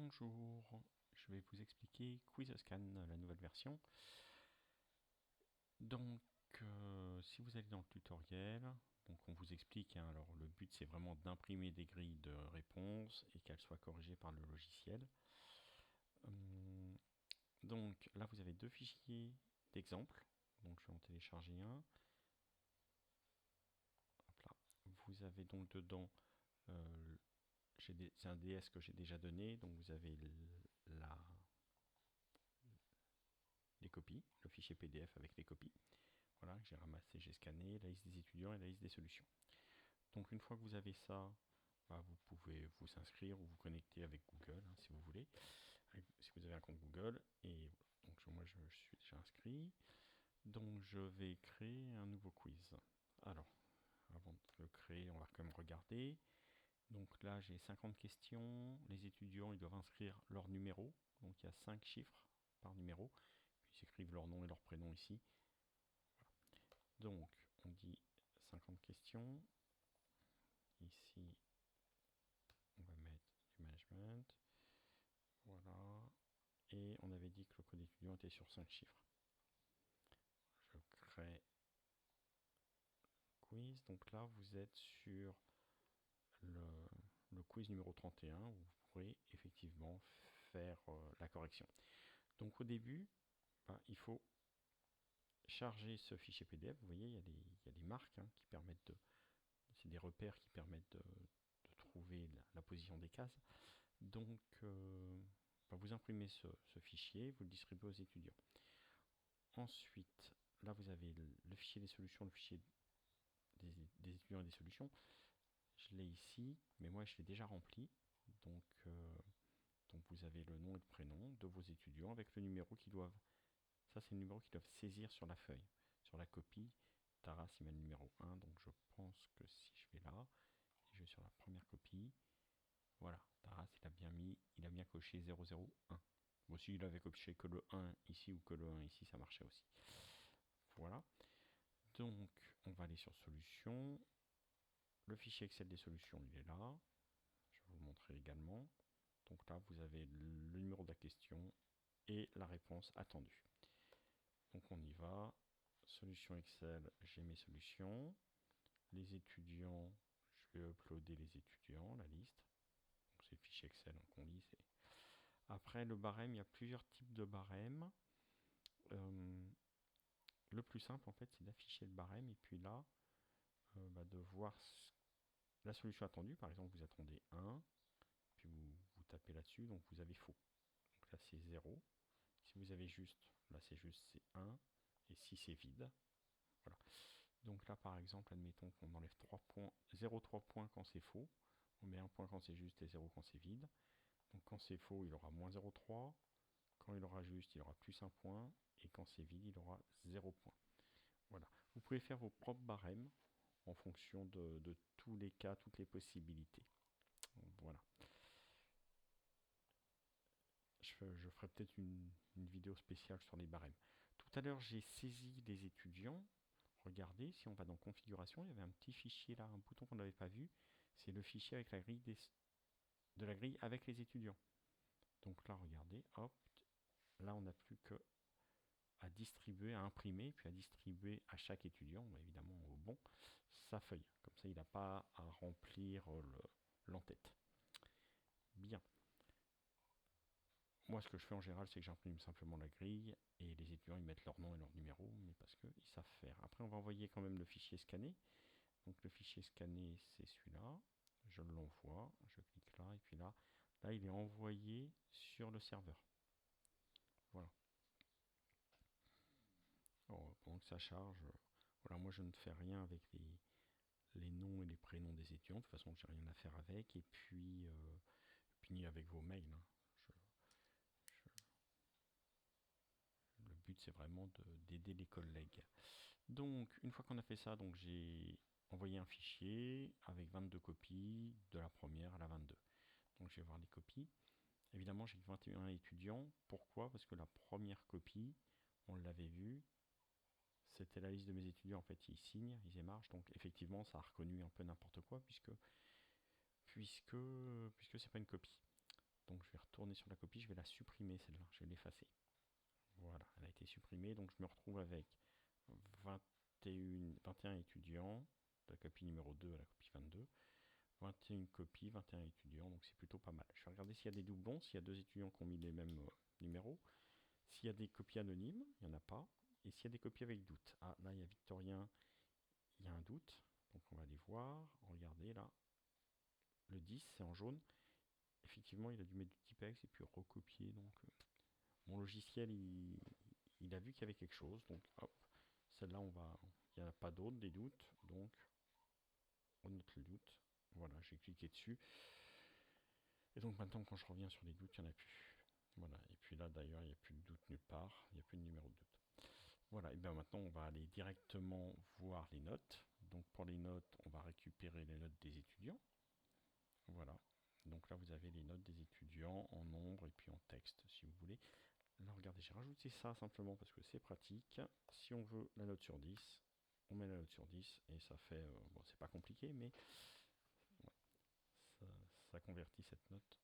Bonjour, je vais vous expliquer QuizScan, la nouvelle version. Donc, si vous allez dans le tutoriel, donc on vous explique, hein, alors le but c'est vraiment d'imprimer des grilles de réponses et qu'elles soient corrigées par le logiciel. Donc là vous avez deux fichiers d'exemple, donc je vais en télécharger un. Hop là. Vous avez donc dedans, c'est un DS que j'ai déjà donné, donc vous avez les copies, le fichier PDF avec les copies. Voilà, que j'ai ramassé, j'ai scanné, la liste des étudiants et la liste des solutions. Donc une fois que vous avez ça, vous pouvez vous inscrire ou vous connecter avec Google, hein, si vous voulez, si vous avez un compte Google. Et donc moi je suis déjà inscrit. Donc je vais créer un nouveau quiz. Alors, avant de le créer, on va quand même regarder. Donc là j'ai 50 questions. Les étudiants ils doivent inscrire leur numéro. Donc il y a 5 chiffres par numéro. Puis ils écrivent leur nom et leur prénom ici. Donc, on dit 50 questions. Ici, on va mettre du management. Voilà. Et on avait dit que le code étudiant était sur 5 chiffres. Je crée quiz. Donc là, vous êtes sur le quiz numéro 31 où vous pourrez effectivement faire la correction. Donc au début, il faut charger ce fichier PDF. Vous voyez, il y a des marques, hein, qui permettent de... C'est des repères qui permettent de trouver la position des cases. Donc, vous imprimez ce fichier, vous le distribuez aux étudiants. Ensuite, là, vous avez le fichier des solutions, le fichier des étudiants et des solutions. Je l'ai ici, mais moi, je l'ai déjà rempli. Donc, vous avez le nom et le prénom de vos étudiants avec le numéro qu'ils doivent... Ça, c'est le numéro qu'ils doivent saisir sur la feuille. Sur la copie, Taras, il met le numéro 1. Donc, je pense que si je vais là, je vais sur la première copie... Voilà, Taras, il a bien coché 001. Bon, s'il avait coché que le 1 ici ou que le 1 ici, ça marchait aussi. Voilà. Donc, on va aller sur Solutions. Le fichier Excel des solutions, il est là. Je vais vous le montrer également. Donc là, vous avez le numéro de la question et la réponse attendue. Donc on y va. Solution Excel, j'ai mes solutions. Les étudiants, je vais uploader les étudiants, la liste. C'est le fichier Excel qu'on lit. Après, le barème, il y a plusieurs types de barèmes. Le plus simple, en fait, c'est d'afficher le barème et puis là, de voir la solution attendue. Par exemple, vous attendez 1, puis vous tapez là-dessus, donc vous avez faux. Donc là, c'est 0. Si vous avez juste, là, c'est juste, c'est 1. Et si c'est vide, voilà. Donc là, par exemple, admettons qu'on enlève 3 points, 0,3 points quand c'est faux. On met 1 point quand c'est juste et 0 quand c'est vide. Donc quand c'est faux, il aura moins 0,3. Quand il aura juste, il aura plus 1 point. Et quand c'est vide, il aura 0 point. Voilà. Vous pouvez faire vos propres barèmes en fonction de tous les cas, toutes les possibilités. Donc, voilà. Je ferai peut-être une vidéo spéciale sur les barèmes. Tout à l'heure, j'ai saisi les étudiants. Regardez, si on va dans configuration, il y avait un petit fichier là, un bouton qu'on n'avait pas vu. C'est le fichier avec la grille de la grille avec les étudiants. Donc là, regardez, hop, là on n'a plus que à distribuer, à imprimer, puis à distribuer à chaque étudiant, évidemment au bon, sa feuille. Comme ça, il n'a pas à remplir l'entête. Bien. Moi, ce que je fais en général, c'est que j'imprime simplement la grille et les étudiants, ils mettent leur nom et leur numéro, mais parce qu'ils savent faire. Après, on va envoyer quand même le fichier scanné. Donc, le fichier scanné, c'est celui-là. Je l'envoie, je clique là, et puis là, il est envoyé sur le serveur. Voilà. Alors, pendant que ça charge, voilà, moi je ne fais rien avec les noms et les prénoms des étudiants. De toute façon, j'ai rien à faire avec. Et puis ni avec vos mails, hein. Le but, c'est vraiment d'aider les collègues. Donc, une fois qu'on a fait ça, donc j'ai envoyé un fichier avec 22 copies de la première à la 22. Donc, je vais voir les copies. Évidemment, j'ai 21 étudiants. Pourquoi? Parce que la première copie, on l'avait vu, c'était la liste de mes étudiants. En fait, ils signent, ils émargent. Donc, effectivement, ça a reconnu un peu n'importe quoi puisque c'est pas une copie. Donc je vais retourner sur la copie, je vais la supprimer celle-là, je vais l'effacer. Voilà, elle a été supprimée, donc je me retrouve avec 21 étudiants, de la copie numéro 2 à la copie 22, 21 copies, 21 étudiants, donc c'est plutôt pas mal. Je vais regarder s'il y a des doublons, s'il y a deux étudiants qui ont mis les mêmes numéros. S'il y a des copies anonymes, il n'y en a pas. Et s'il y a des copies avec doute. Ah, là, il y a Victorien, il y a un doute. Donc on va aller voir. Regardez là. Le 10, c'est en jaune. Effectivement, il a dû mettre du typex et puis recopier. Donc mon logiciel, il a vu qu'il y avait quelque chose. Donc hop, celle-là, il n'y en a pas d'autres, des doutes. Donc on note le doute. Voilà, j'ai cliqué dessus. Et donc maintenant, quand je reviens sur les doutes, il n'y en a plus. Voilà, et puis là d'ailleurs, il n'y a plus de doute nulle part. Il n'y a plus de numéro de doute. Voilà, et bien maintenant on va aller directement voir les notes. Donc pour les notes, on va récupérer les notes des étudiants. Voilà, donc là vous avez les notes des étudiants en nombre et puis en texte si vous voulez. Là regardez, j'ai rajouté ça simplement parce que c'est pratique. Si on veut la note sur 10, on met la note sur 10 et ça fait, bon c'est pas compliqué mais ouais, ça convertit cette note,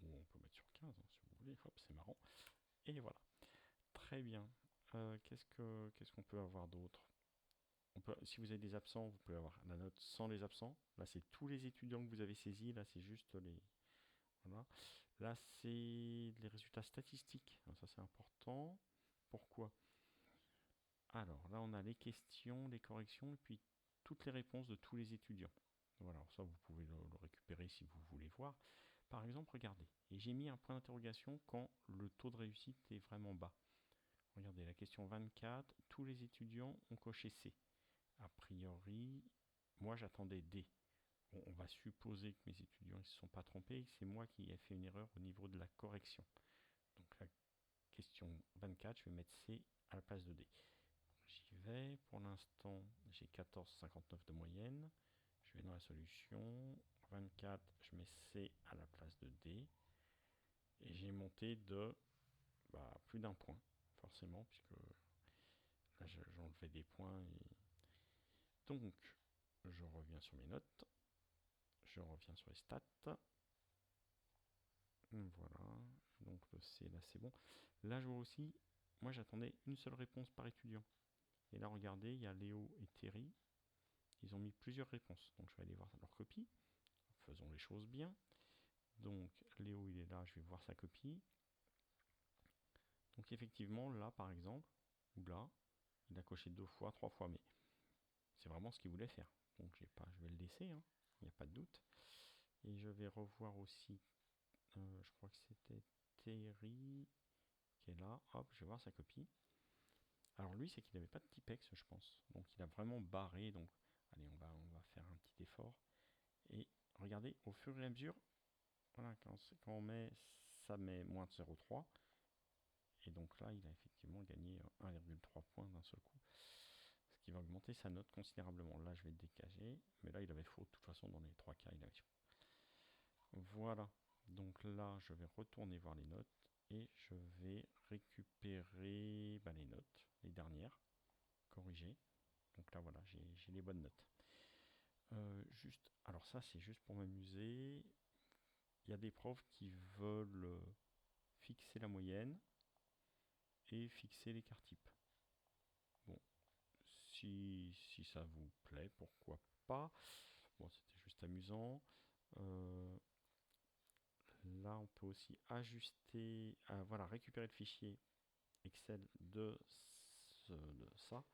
ou on peut mettre sur 15 hein, si vous voulez, hop c'est marrant. Et voilà, très bien. Qu'est-ce qu'on peut avoir d'autre? Si vous avez des absents, vous pouvez avoir la note sans les absents. Là, c'est tous les étudiants que vous avez saisis. Là, c'est juste les. Voilà. Là, c'est les résultats statistiques. Alors, ça, c'est important. Pourquoi? Alors, là, on a les questions, les corrections, et puis toutes les réponses de tous les étudiants. Voilà, alors ça, vous pouvez le récupérer si vous voulez voir. Par exemple, regardez. Et j'ai mis un point d'interrogation quand le taux de réussite est vraiment bas. Regardez, la question 24, tous les étudiants ont coché C. A priori, moi j'attendais D. Bon, on va supposer que mes étudiants ne se sont pas trompés et que c'est moi qui ai fait une erreur au niveau de la correction. Donc la question 24, je vais mettre C à la place de D. J'y vais. Pour l'instant, j'ai 14,59 de moyenne. Je vais dans la solution. 24, je mets C à la place de D. Et j'ai monté de plus d'un point, forcément, puisque là j'enlevais des points. Donc, je reviens sur mes notes. Je reviens sur les stats. Voilà. Donc le C, là, c'est bon. Là, je vois aussi, moi, j'attendais une seule réponse par étudiant. Et là, regardez, il y a Léo et Terry. Ils ont mis plusieurs réponses. Donc, je vais aller voir leur copie. Faisons les choses bien. Donc, Léo, il est là. Je vais voir sa copie. Donc, effectivement, là, par exemple, ou là, il a coché 2 fois, 3 fois. Mais c'est vraiment ce qu'il voulait faire. Donc, je vais le laisser. Hein. Il n'y a pas de doute. Et je vais revoir aussi, je crois que c'était Terry qui est là. Hop, je vais voir sa copie. Alors lui, c'est qu'il n'avait pas de typex, je pense. Donc il a vraiment barré. Donc allez, on va faire un petit effort. Et regardez, au fur et à mesure, voilà, quand on met, ça met moins de 0,3. Et donc là, il a effectivement gagné 1,3 points d'un seul coup. Ce qui va augmenter sa note considérablement. Là, je vais le décaler. Mais là, il avait faux. De toute façon, dans les 3 cas, il avait faux. Voilà. Donc là, je vais retourner voir les notes. Et je vais récupérer les notes, les dernières, corrigées. Donc là, voilà, j'ai les bonnes notes. Alors ça, c'est juste pour m'amuser. Il y a des profs qui veulent fixer la moyenne et fixer l'écart type. Bon, si ça vous plaît, pourquoi pas. Bon, c'était juste amusant. Là, on peut aussi ajuster, voilà, récupérer le fichier Excel de ça.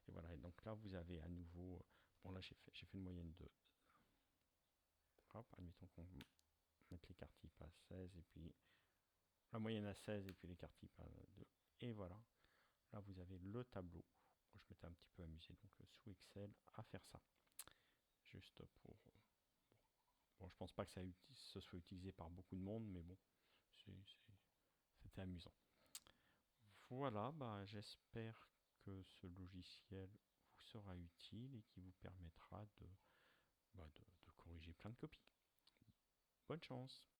Et voilà, et donc là, vous avez à nouveau... Bon, là, j'ai fait une moyenne de... Hop, admettons qu'on mette l'écart type à 16 et puis la moyenne à 16 et puis l'écart type à 2. Et voilà, là, vous avez le tableau. Je m'étais un petit peu amusé donc sous Excel à faire ça. Juste pour... Bon, je pense pas que ce soit utilisé par beaucoup de monde, mais bon, c'était amusant. Voilà, j'espère que ce logiciel vous sera utile et qui vous permettra de corriger plein de copies. Bonne chance!